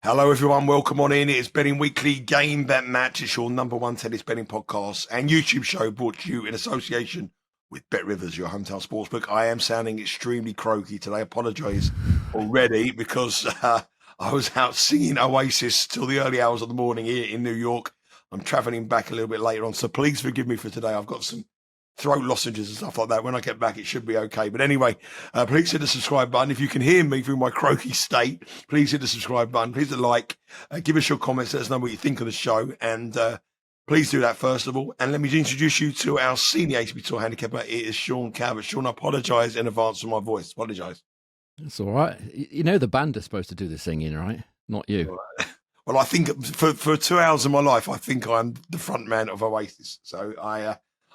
Hello, everyone. Welcome on in. It's Betting Weekly Game Bet Match. It's your number one tennis betting podcast and YouTube show brought to you in association with Bet Rivers, your hometown sportsbook. I am sounding extremely croaky today. I apologise already because I was out singing Oasis till the early hours of the morning here in New York. I'm travelling back a little bit later on, so please forgive me for today. I've got some throat lozenges and stuff like that. When I get back, it should be okay. But anyway, please hit the subscribe button. If you can hear me through my croaky state, please hit the subscribe button. Please hit like, give us your comments. Let us know what you think of the show. And please do that first of all. And let me introduce you to our senior ATP Tour handicapper. It is Sean Calvert. Sean, I apologise in advance for my voice. Apologise. It's all right. You know the band is supposed to do the singing, right? Not you. Well, I think for 2 hours of my life, I think I'm the front man of Oasis. So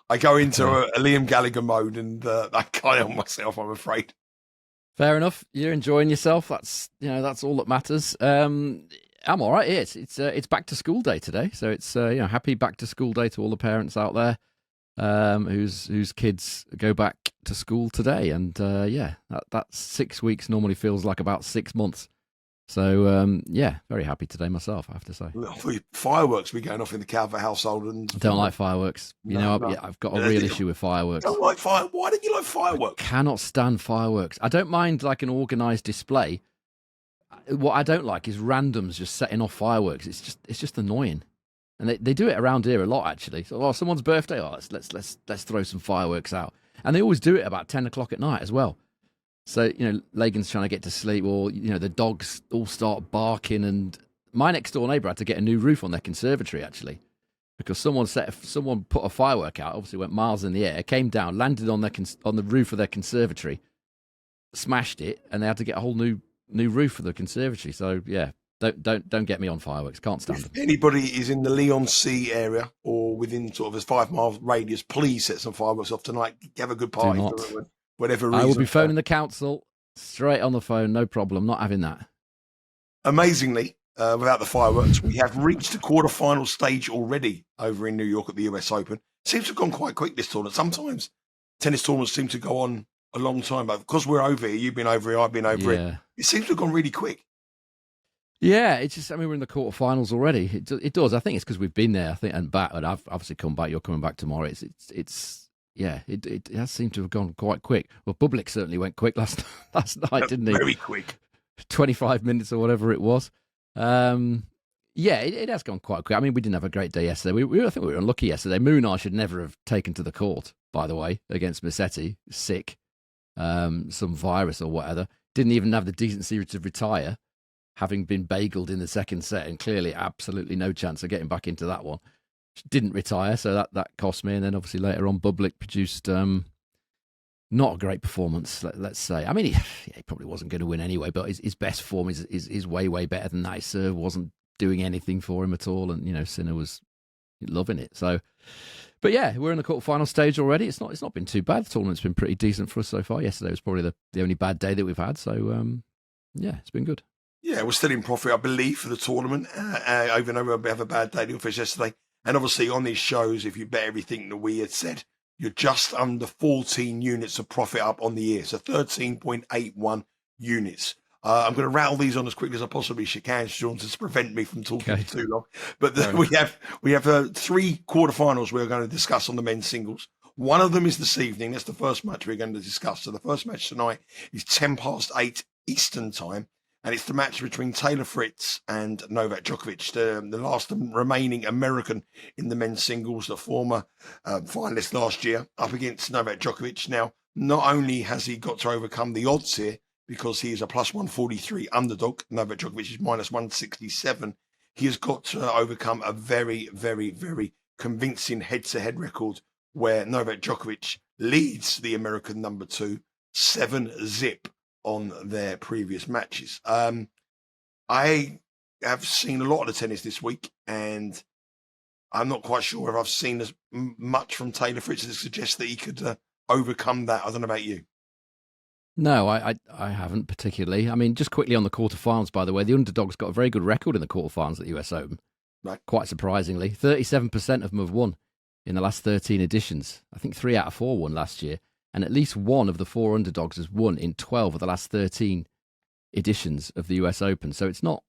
I go into a Liam Gallagher mode and I can't help myself, I'm afraid. Fair enough. You're enjoying yourself. That's all that matters. I'm all right. It's back to school day today, so it's happy back to school day to all the parents out there whose kids go back to school today. And that 6 weeks normally feels like about 6 months. So, very happy today myself, I have to say. Fireworks be going off in the Calvert household. And I don't like fireworks. I've got a real issue with fireworks. Don't like fire. Why don't you like fireworks? I cannot stand fireworks. I don't mind like an organised display. What I don't like is randoms just setting off fireworks. It's just annoying. And they do it around here a lot, actually. So, someone's birthday, let's throw some fireworks out. And they always do it about 10 o'clock at night as well. So, Lagan's trying to get to sleep, or, the dogs all start barking. And my next door neighbour had to get a new roof on their conservatory, actually, because someone put a firework out, obviously went miles in the air, came down, landed on the roof of their conservatory, smashed it, and they had to get a whole new roof for the conservatory. So, yeah, don't get me on fireworks. Can't stand them. If anybody is in the Leon Sea area or within sort of a 5 mile radius, please set some fireworks off tonight. Have a good party. Whatever reason. I will be phoning the council straight on the phone, no problem. Not having that. Amazingly, without the fireworks, we have reached the quarterfinal stage already over in New York at the US Open. Seems to have gone quite quick this tournament. Sometimes tennis tournaments seem to go on a long time, but because we're over here, you've been over here, I've been over here. It seems to have gone really quick. Yeah, it's just, we're in the quarterfinals already. It does. I think it's because we've been there, I think, and back, and I've obviously come back. You're coming back tomorrow. It has seemed to have gone quite quick. Well, Bublik certainly went quick last night, didn't he? Very quick. 25 minutes or whatever it was. It has gone quite quick. We didn't have a great day yesterday. I think we were unlucky yesterday. Minaur should never have taken to the court, by the way, against Musetti. Sick. Some virus or whatever. Didn't even have the decency to retire, having been bageled in the second set, and clearly absolutely no chance of getting back into that one. Didn't retire, so that cost me. And then obviously later on, Bublik produced not a great performance, let's say. He probably wasn't going to win anyway, but his best form is way, way better than that. His serve wasn't doing anything for him at all, and Sinner was loving it. So, but yeah, we're in the quarterfinal stage already. It's not been too bad. The tournament's been pretty decent for us so far. Yesterday was probably the only bad day that we've had. So, it's been good. Yeah, we're still in profit, I believe, for the tournament. Even though we have a bad day to finish yesterday. And obviously on these shows, if you bet everything that we had said, you're just under 14 units of profit up on the year. So 13.81 units. I'm going to rattle these on as quickly as I possibly can, Sean, to prevent me from talking for too long. But we have 3 quarterfinals we're going to discuss on the men's singles. One of them is this evening. That's the first match we're going to discuss. So the first match tonight is 8:10 Eastern time. And it's the match between Taylor Fritz and Novak Djokovic, the last remaining American in the men's singles, the former finalist last year, up against Novak Djokovic. Now, not only has he got to overcome the odds here, because he is a plus 143 underdog, Novak Djokovic is minus 167, he has got to overcome a very, very, very convincing head-to-head record where Novak Djokovic leads the American number 2 7-zip. On their previous matches. I have seen a lot of the tennis this week, and I'm not quite sure if I've seen as much from Taylor Fritz to suggest that he could overcome that. I don't know about you. No, I haven't particularly. Just quickly on the quarterfinals, by the way, the underdog's got a very good record in the quarterfinals at the US Open. Right. Quite surprisingly. 37% of them have won in the last 13 editions. I think 3 out of 4 won last year. And at least one of the 4 underdogs has won in 12 of the last 13 editions of the US Open. So it's not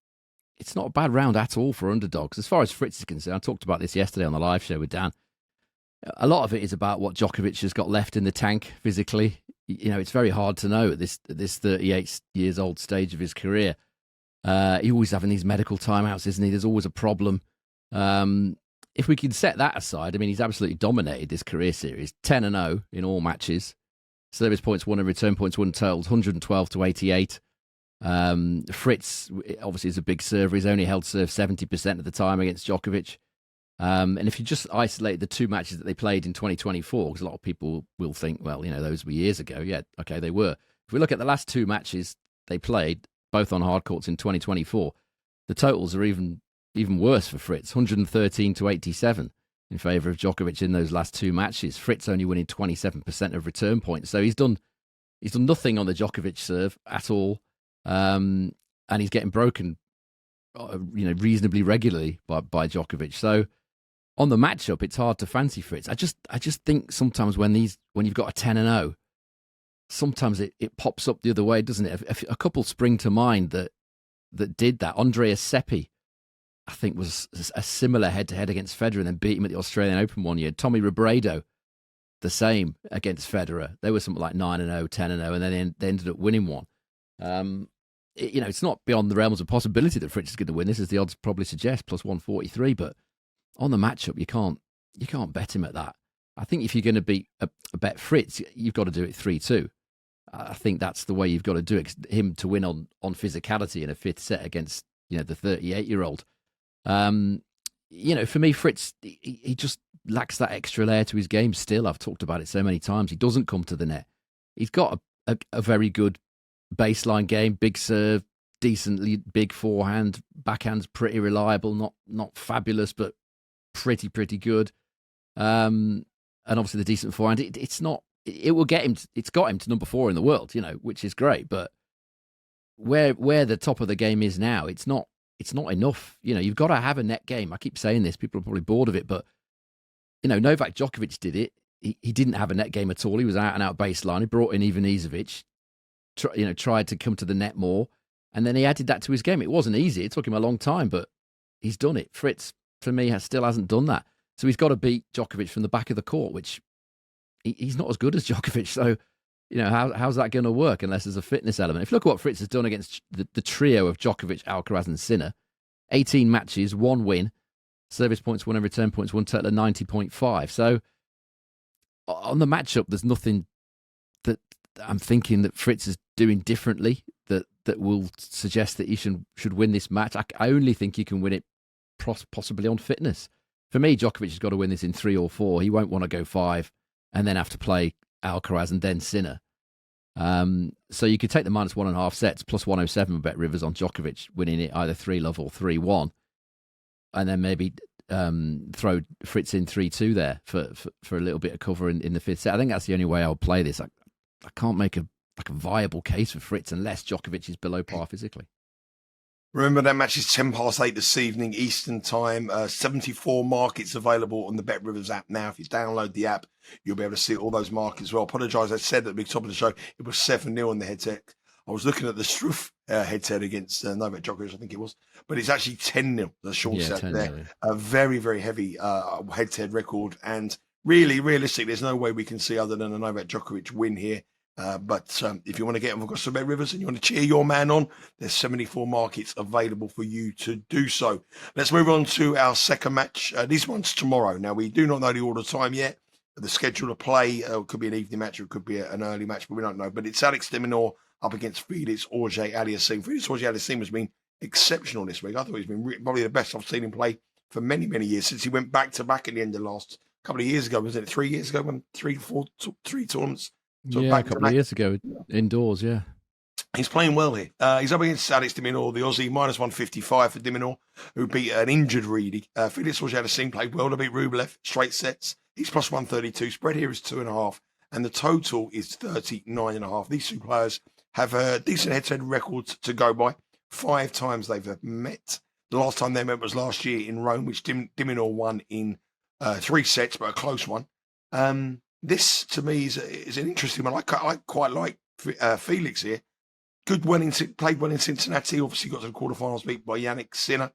it's not a bad round at all for underdogs. As far as Fritz is concerned, I talked about this yesterday on the live show with Dan. A lot of it is about what Djokovic has got left in the tank physically. It's very hard to know at this 38 years old stage of his career. He's always having these medical timeouts, isn't he? There's always a problem. If we can set that aside, I mean, he's absolutely dominated this career series, 10-0 in all matches. Service points won and return points won totals 112 to 88. Fritz obviously is a big server. He's only held serve 70% of the time against Djokovic. And if you just isolate the two matches that they played in 2024, because a lot of people will think, well, those were years ago. Yeah, okay, they were. If we look at the last two matches they played, both on hard courts in 2024, the totals are even worse for Fritz, 113 to 87 in favour of Djokovic in those last two matches. Fritz only winning 27% of return points. So he's done nothing on the Djokovic serve at all. And he's getting broken, reasonably regularly by Djokovic. So on the matchup, it's hard to fancy Fritz. I just think sometimes when you've got a 10-0, sometimes it pops up the other way, doesn't it? A couple spring to mind that did that. Andreas Seppi, I think, was a similar head-to-head against Federer and then beat him at the Australian Open one year. Tommy Robredo, the same against Federer. They were something like 9-0, 10-0, and then they ended up winning one. It's not beyond the realms of possibility that Fritz is going to win this, as the odds probably suggest, plus 143. But on the matchup, you can't bet him at that. I think if you're going to bet Fritz, you've got to do it 3-2. I think that's the way you've got to do it. Him to win on physicality in a fifth set against the 38-year-old. For me, Fritz, he just lacks that extra layer to his game still. I've talked about it so many times. He doesn't come to the net. He's got a very good baseline game, big serve, decently big forehand, backhand's pretty reliable, not fabulous, but pretty good. And obviously the decent forehand. It will get him. It's got him to number 4 in the world, which is great. But where the top of the game is now, it's not enough. You've got to have a net game. I keep saying this. People are probably bored of it, but Novak Djokovic did it. He didn't have a net game at all. He was out and out baseline. He brought in Ivanisevic, tried to come to the net more, and then he added that to his game. It wasn't easy. It took him a long time, but he's done it. Fritz, for me, still hasn't done that. So he's got to beat Djokovic from the back of the court, which he's not as good as Djokovic. So, how's that going to work unless there's a fitness element? If you look at what Fritz has done against the trio of Djokovic, Alcaraz and Sinner, 18 matches, 1 win, service points won and return points won, total of 90.5. So on the matchup, there's nothing that I'm thinking that Fritz is doing differently that will suggest that he should win this match. I only think he can win it possibly on fitness. For me, Djokovic has got to win this in 3 or 4. He won't want to go 5 and then have to play Alcaraz and then Sinner. So you could take the minus 1.5 sets plus 107 bet Rivers on Djokovic winning it either 3-love or 3-1, and then maybe throw Fritz in 3-2 there for a little bit of cover in the fifth set. I think that's the only way I'll play this. I can't make a viable case for Fritz unless Djokovic is below par physically. Remember, that match is 8:10 this evening, Eastern time. 74 markets available on the Bet Rivers app now. If you download the app, you'll be able to see all those markets as well. Apologise, I said at the top of the show, it was 7-0 on the headset. I was looking at the Struff headset against Novak Djokovic, I think it was. But it's actually 10-0, the short set there. Yeah. A very, very heavy head-to-head record. And really, realistically, there's no way we can see other than a Novak Djokovic win here. But if you want to get them across the Bet Rivers and you want to cheer your man on, there's 74 markets available for you to do so. Let's move on to our second match. This one's tomorrow. Now, we do not know the order of time yet. The schedule of play, it could be an evening match or it could be an early match, but we don't know. But it's Alex de Minaur up against Felix Auger-Aliassime. Felix Auger-Aliassime has been exceptional this week. I thought he's been probably the best I've seen him play for many, many years, since he went back-to-back at the end of last couple of years ago. Was it 3 years ago when 3 tournaments? So a couple of years ago, indoors, yeah. He's playing well here. He's up against Alex de Minaur, the Aussie, minus 155 for de Minaur, who beat an injured Reedy. Felix Auger-Aliassime played well to beat Rublev, straight sets. He's plus 132. Spread here is 2.5, and the total is 39.5. These two players have a decent head-to-head record to go by. 5 times they've met. The last time they met was last year in Rome, which de Minaur won in 3 sets, but a close one. This, to me, is an interesting one. I quite like Felix here. played well in Cincinnati. Obviously got to the quarterfinals, beat by Jannik Sinner.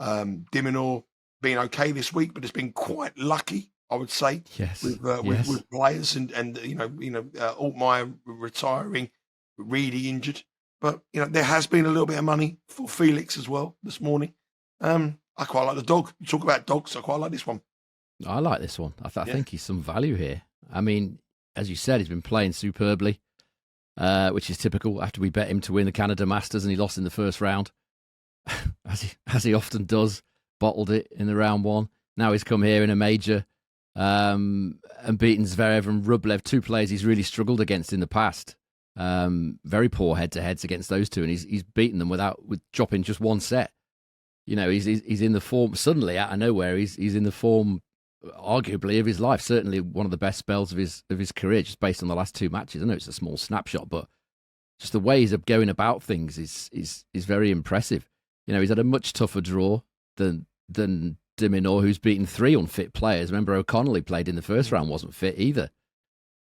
Minaur being okay this week, but it's been quite lucky, I would say, Yes. with players and Altmaier retiring, really injured. But there has been a little bit of money for Felix as well this morning. I quite like the dog. You talk about dogs, I quite like this one. I like this one. I think he's some value here. I mean, as you said, he's been playing superbly, which is typical after we bet him to win the Canada Masters and he lost in the first round, as he often does, bottled it in the round one. Now he's come here in a major and beaten Zverev and Rublev, two players he's really struggled against in the past. Very poor head-to-heads against those two, and he's beaten them with dropping just one set. He's in the form suddenly out of nowhere. He's in the form, arguably, of his life. Certainly one of the best spells of his career, just based on the last two matches. I know it's a small snapshot, but just the way he's going about things is very impressive. He's had a much tougher draw than de Minaur, who's beaten three unfit players. Remember, O'Connell, he played in the first round, wasn't fit either.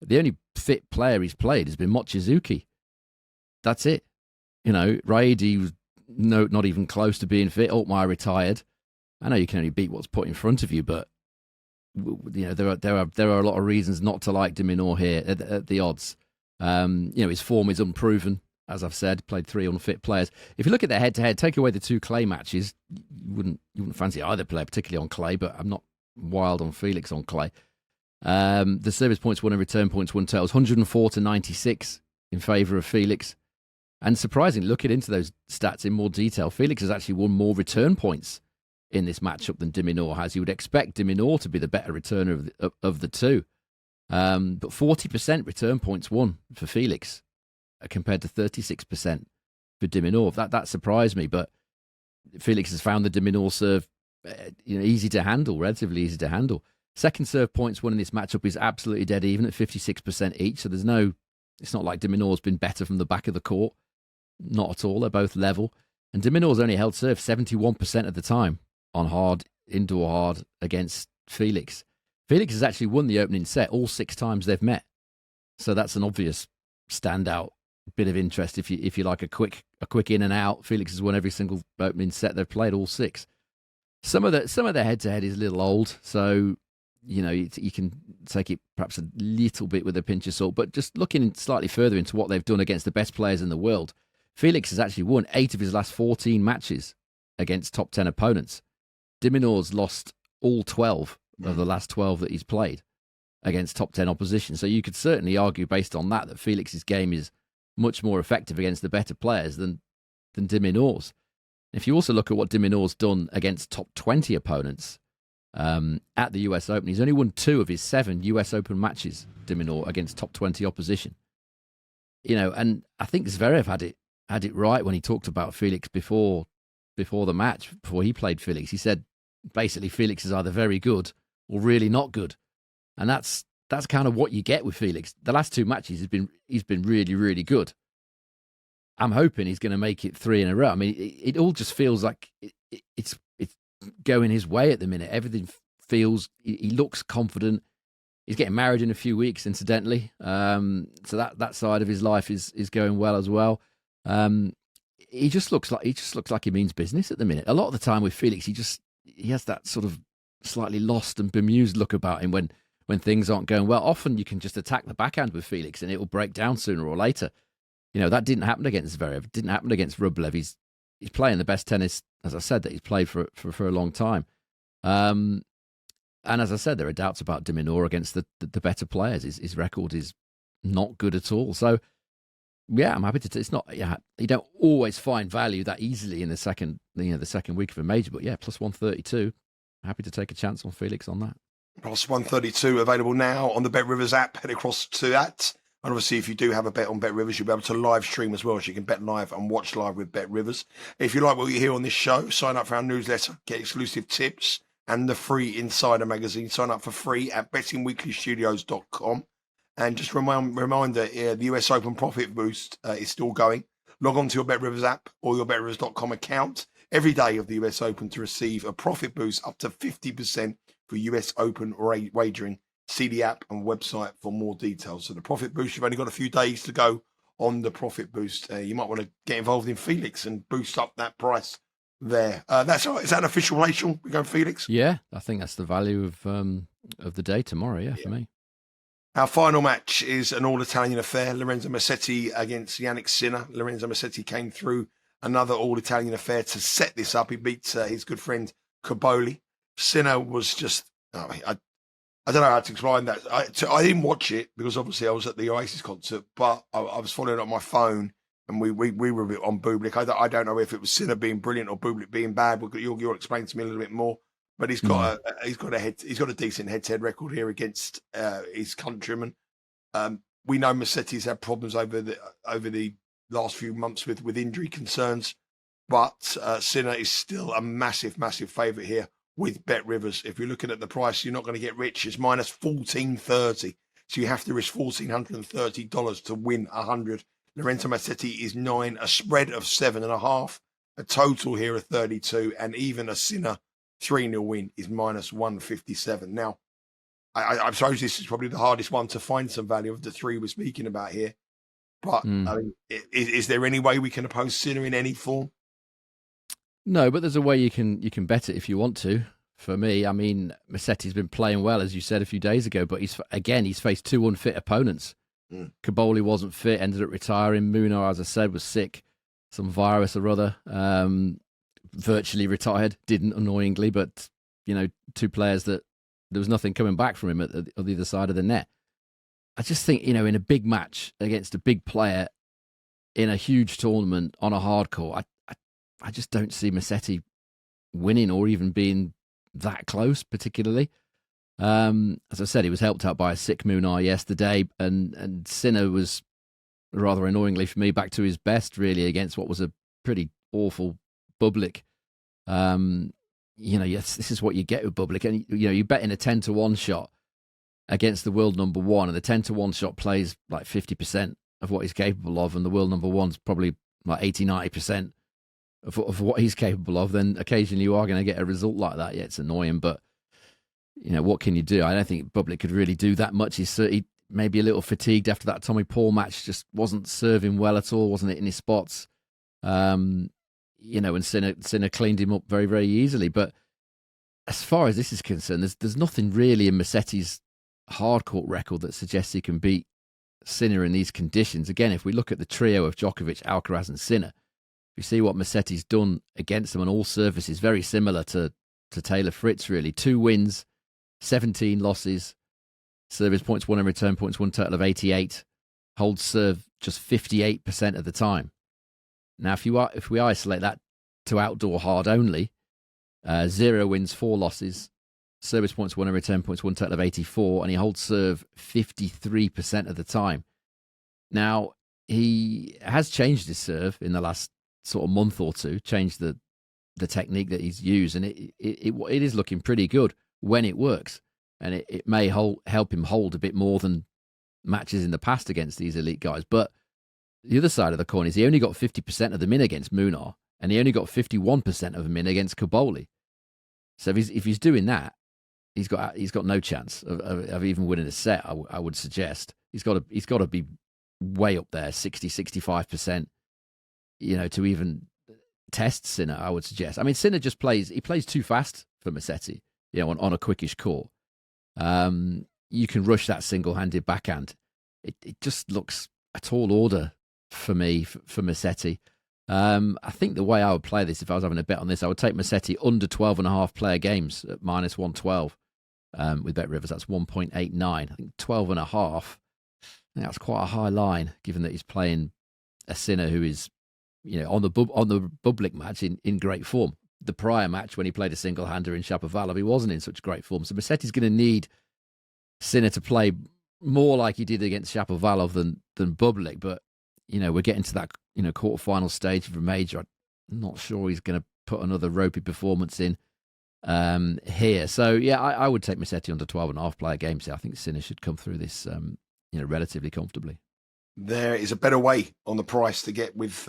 The only fit player he's played has been Mochizuki. That's it. Raidi was not even close to being fit. Altmaier retired. I know you can only beat what's put in front of you, but there are a lot of reasons not to like de Minaur here at the odds. His form is unproven, as I've said. Played three unfit players. If you look at their head-to-head, take away the two clay matches, you wouldn't fancy either player, particularly on clay. But I'm not wild on Felix on clay. The service points won and return points won totals 104 to 96 in favour of Felix. And surprisingly, looking into those stats in more detail, Felix has actually won more return points in this matchup than de Minaur has. You would expect de Minaur to be the better returner of the two. But 40% return points won for Felix compared to 36% for de Minaur. That surprised me, but Felix has found the de Minaur serve easy to handle, relatively easy to handle. Second serve points won in this matchup is absolutely dead even at 56% each. So it's not like de Minaur's been better from the back of the court. Not at all. They're both level. And de Minaur's only held serve 71% of the time on hard, indoor hard against Felix. Felix has actually won the opening set all 6 times they've met. So that's an obvious standout bit of interest. If you like a quick in and out, Felix has won every single opening set they've played, all 6. Some of their head-to-head is a little old, so you can take it perhaps a little bit with a pinch of salt, but just looking slightly further into what they've done against the best players in the world, Felix has actually won 8 of his last 14 matches against top 10 opponents. De Minaur's lost all 12 of the last 12 that he's played against top 10 opposition. So you could certainly argue based on that Felix's game is much more effective against the better players than de Minaur's. If you also look at what de Minaur's done against top 20 opponents, at the US Open, he's only won 2 of his 7 US Open matches, de Minaur, against top 20 opposition. And I think Zverev had it right when he talked about Felix before the match, before he played Felix. He said basically Felix is either very good or really not good, and that's kind of what you get with Felix. The last 2 matches he's been really, really good. I'm hoping he's going to make it 3 in a row. I mean, it all just feels like it's going his way at the minute. Everything feels, he looks confident. He's getting married in a few weeks, incidentally. So that side of his life is going well as well. He just looks like he means business at the minute. A lot of the time with Felix, he has that sort of slightly lost and bemused look about him when things aren't going well. Often you can just attack the backhand with Felix and it will break down sooner or later. That didn't happen against Zverev. It didn't happen against Rublev. He's playing the best tennis, as I said, that he's played for a long time. And as I said, there are doubts about de Minaur against the better players. His record is not good at all. So, yeah, I'm happy to. It's not. Yeah, you don't always find value that easily in the second week of a major. But yeah, plus 132. Happy to take a chance on Felix on that. Plus 132 available now on the Bet Rivers app. Head across to that. And obviously, if you do have a bet on Bet Rivers, you'll be able to live stream as well. So you can bet live and watch live with Bet Rivers. If you like what you hear on this show, sign up for our newsletter, get exclusive tips and the free Insider magazine. Sign up for free at bettingweeklystudios.com. And just reminder, the US Open Profit Boost is still going. Log on to your Bet Rivers app or your BetRivers.com account every day of the US Open to receive a profit boost up to 50% for US Open wagering. See the app and website for more details. So the profit boost, you've only got a few days to go on the profit boost. You might want to get involved in Felix and boost up that price there. That's all right. Is that an official relation? We go Felix? Yeah, I think that's the value of the day tomorrow, yeah, for me. Our final match is an all-Italian affair. Lorenzo Musetti against Jannik Sinner. Lorenzo Musetti came through another all-Italian affair to set this up. He beat his good friend Caboli. Sinner was just... I don't know how to explain that. I didn't watch it because obviously I was at the Oasis concert, but I was following it on my phone, and we were a bit on Bublik. I don't know if it was Sinner being brilliant or Bublik being bad. You'll explain to me a little bit more. But he's got a decent head-to-head record here against his countrymen. We know Musetti's had problems over the last few months with injury concerns, but Sinner is still a massive favourite here with Bet Rivers. If you're looking at the price, you're not going to get rich. It's minus 1430, so you have to risk $1,430 to win 100. Lorenzo Musetti is 9, a spread of 7.5, a total here of 32, and even a Sinner 3-0 win is minus 157. Now, I suppose this is probably the hardest one to find some value of the three we're speaking about here. But I mean, is there any way we can oppose Sinner in any form? No, but there's a way you can bet it if you want to. For me, I mean, Musetti's been playing well, as you said a few days ago, but he's faced two unfit opponents. Caboli wasn't fit, ended up retiring. Minaur, as I said, was sick, some virus or other. Virtually retired, didn't, annoyingly, but two players that there was nothing coming back from him at the other side of the net. I just think, in a big match against a big player in a huge tournament on a hard court, I just don't see Musetti winning or even being that close, particularly. As I said, he was helped out by a sick Minaur yesterday, and Sinner was, rather annoyingly for me, back to his best, really, against what was a pretty awful Bublik. Yes, this is what you get with Bublik. And, you bet in a 10-1 shot against the world number one, and the 10-1 shot plays like 50% of what he's capable of, and the world number one's probably like 80-90% of what he's capable of, then occasionally you are going to get a result like that. Yeah, it's annoying, but what can you do? I don't think Bublik could really do that much. He's maybe a little fatigued after that Tommy Paul match, just wasn't serving well at all, wasn't hitting his spots. And Sinner cleaned him up very, very easily. But as far as this is concerned, there's nothing really in Musetti's hardcourt record that suggests he can beat Sinner in these conditions. Again, if we look at the trio of Djokovic, Alcaraz and Sinner, you see what Musetti's done against them on all surfaces, very similar to Taylor Fritz, really. 2 wins, 17 losses, service points won and return points won, total of 88, holds serve just 58% of the time. Now, if we isolate that to outdoor hard only, 0 wins, 4 losses, service points won and return points won, total of 84, and he holds serve 53% of the time. Now, he has changed his serve in the last sort of month or two, changed the technique that he's used, and it is looking pretty good when it works, and it may help him hold a bit more than matches in the past against these elite guys. But the other side of the coin is he only got 50% of them in against Minaur, and he only got 51% of them in against Caboli. So if he's doing that, he's got no chance of even winning a set. I would suggest he's got to be way up there, 60-65%. To even test Sinner, I would suggest. I mean, Sinner plays too fast for Musetti, on a quickish court. You can rush that single-handed backhand. It just looks a tall order for me, for Musetti. I think the way I would play this, if I was having a bet on this, I would take Musetti under 12.5 player games at minus 112 with Bet Rivers. That's 1.89. I think 12.5, I think that's quite a high line, given that he's playing a Sinner who is, on the Bublik match in great form. The prior match, when he played a single-hander in Shapovalov, he wasn't in such great form. So Musetti's going to need Sinner to play more like he did against Shapovalov than Bublik. But, we're getting to that, quarterfinal stage of a major. I'm not sure he's going to put another ropey performance in here. So, yeah, I would take Musetti under 12.5 player games here. I think Sinner should come through this, relatively comfortably. There is a better way on the price to get with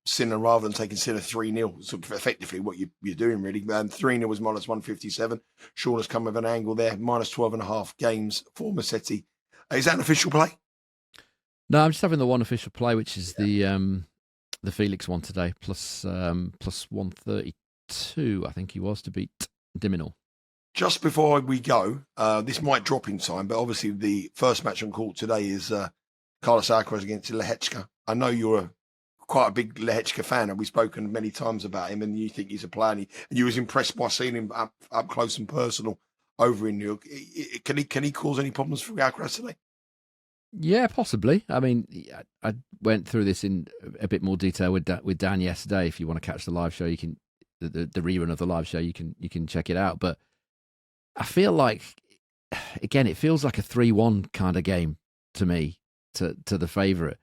Sinner rather than taking Sinner 3-0. So effectively what you're doing, really. 3-0 was minus 157. Sean has come with an angle there, minus 12.5 games for Musetti. Is that an official play? No, I'm just having the one official play, which is the Felix one today, plus 132, I think he was, to beat Minaur. Just before we go, this might drop in time, but obviously the first match on court today is Carlos Alcaraz against Lehecka. I know you're quite a big Lehecka fan, and we've spoken many times about him, and you think he's a player, and you was impressed by seeing him up close and personal over in New York. Can he cause any problems for Alcaraz today? Yeah, possibly. I mean, I went through this in a bit more detail with Dan yesterday. If you want to catch the live show, you can the rerun of the live show. You can check it out. But I feel like, again, it feels like a 3-1 kind of game to me, to the favourite.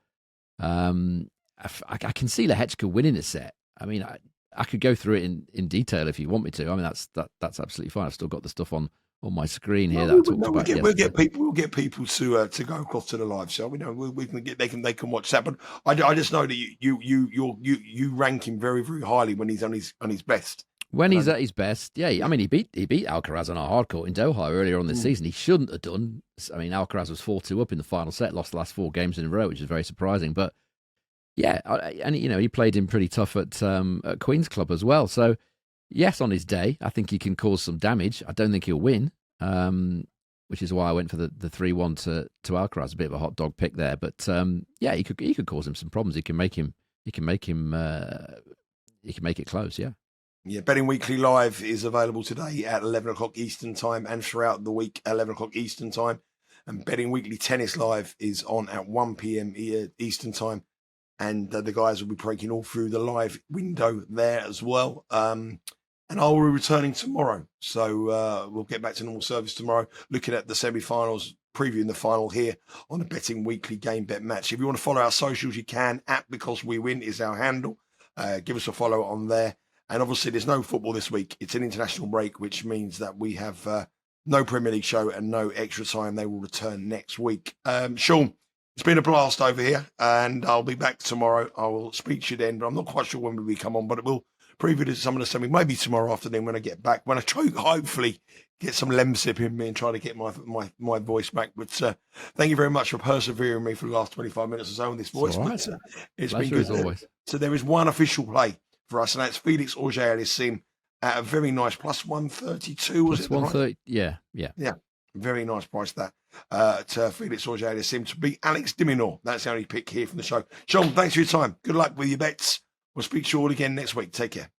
I can see Lehecka winning a set. I mean, I could go through it in detail if you want me to. I mean, that's absolutely fine. I've still got the stuff on my screen here that I talked about. We'll get people to go across to the live show. We know we can get they can watch that. But I just know that you rank him very, very highly when he's on his best. When he's at his best, yeah. I mean, he beat Alcaraz on a hard court in Doha earlier on this season. He shouldn't have done. I mean, Alcaraz was 4-2 up in the final set, lost the last 4 games in a row, which is very surprising. But yeah, and he played him pretty tough at Queen's Club as well. So yes, on his day, I think he can cause some damage. I don't think he'll win, which is why I went for the 3-1 to Alcaraz. A bit of a hot dog pick there, but yeah, he could cause him some problems. He can make it close. Yeah. Yeah, Betting Weekly Live is available today at 11 o'clock Eastern Time and throughout the week at 11 o'clock Eastern Time. And Betting Weekly Tennis Live is on at 1 p.m. Eastern Time. And the guys will be breaking all through the live window there as well. And I will be returning tomorrow. So we'll get back to normal service tomorrow, looking at the semi-finals, previewing the final here on the Betting Weekly Game Bet Match. If you want to follow our socials, you can. Because We Win is our handle. Give us a follow on there. And obviously, there's no football this week. It's an international break, which means that we have no Premier League show and no extra time. They will return next week. Sean, it's been a blast over here, and I'll be back tomorrow. I will speak to you then, but I'm not quite sure when we come on, but it will preview some of the semi, maybe tomorrow afternoon when I get back, when I try hopefully get some lemsip in me and try to get my voice back. But thank you very much for persevering me for the last 25 minutes or so on this voice. Right. It's been good. As always. So there is one official play for us, and that's Felix Auger-Aliassime at a very nice plus 132. Was plus it 130? Right? Yeah. Very nice price that to Felix Auger-Aliassime to beat Alex de Minaur. That's the only pick here from the show. Sean, thanks for your time. Good luck with your bets. We'll speak to you all again next week. Take care.